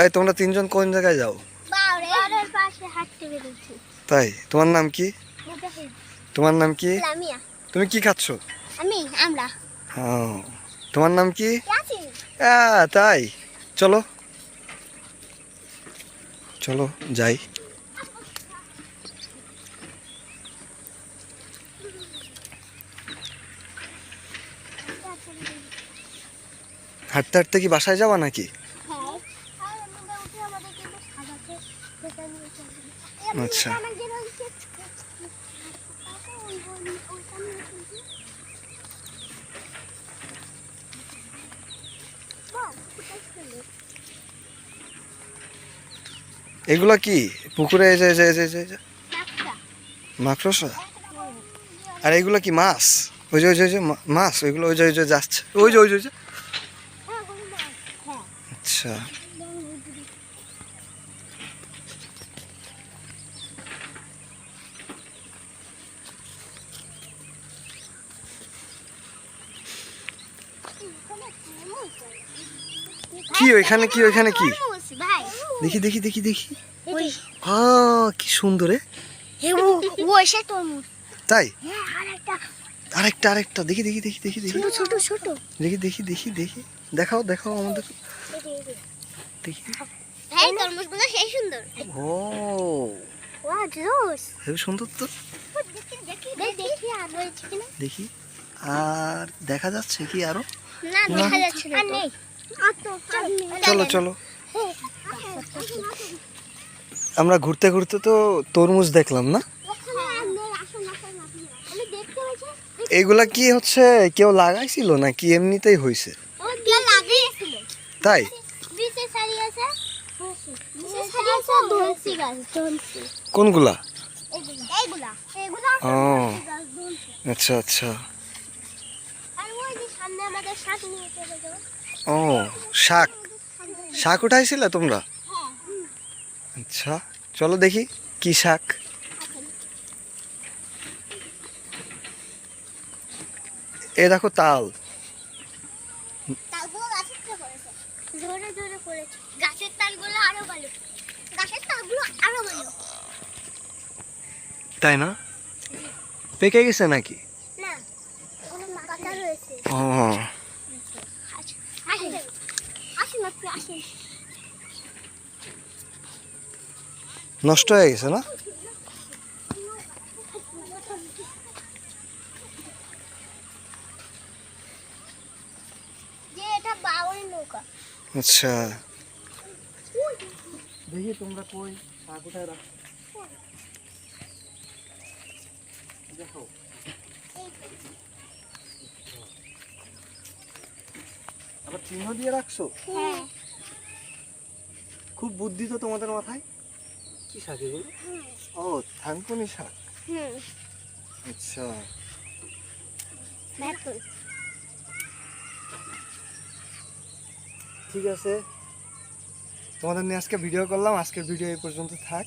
এই তোমরা তিনজন কোন জায়গায় যাও? বাড়ির পাশে হাঁটতে বেরোচ্ছি। তাই? তোমার নাম কি? তোমার নাম কি? লামিয়া। তুমি কি খাচ্ছ? আমরা তোমার নাম কি? ইয়াসিন। তাই চলো চলো যাই। হাঁটতে হাঁটতে কি বাসায় যাবা নাকি? আচ্ছা, এগুলা কি পুকুরে মাকড়সা? আর এগুলা কি মাছ? ওই যে মাছ, ওইগুলো ওই যে যাচ্ছে, ওই যে আচ্ছা। কি ওইখানে কি দেখি দেখি দেখি দেখি। কি সুন্দর! তাই? আরেকটা আরেকটা দেখি দেখি দেখি দেখি দেখি ছোট ছোট দেখি দেখি দেখি দেখি দেখাও দেখাও আমাদের দেখি। তরমুজগুলো সেই সুন্দর। ও হেবি সুন্দর তো। দেখি আর দেখা যাচ্ছে কি আরো? না, দেখা যাচ্ছে না। চলো চলো, আমরা ঘুরতে ঘুরতে তো তরমুজ দেখলাম না? এগুলা কি হচ্ছে কেউ লাগাইছিল নাকি এমনিতেই হয়েছে? তাই? কোনগুলা? ও আচ্ছা আচ্ছা। ও শাক, শাক উঠাইছিলে তোমরা? আচ্ছা চলো দেখি কি শাক। এ দেখো তাল। তাই না? পেকে গেছে নাকি? ও নষ্ট হয়ে গেছে না? আচ্ছা দেখি তোমরা কই শাক উঠায় রাখো। দেখো আবার চিহ্ন দিয়ে রাখছো। খুব বুদ্ধি তো তোমাদের মাথায়। কি শাক এগুলো? ও থানকুনি শাক। আচ্ছা ঠিক আছে, তোমাদের নিয়ে আজকে ভিডিও করলাম। আজকের ভিডিও এই পর্যন্ত থাক।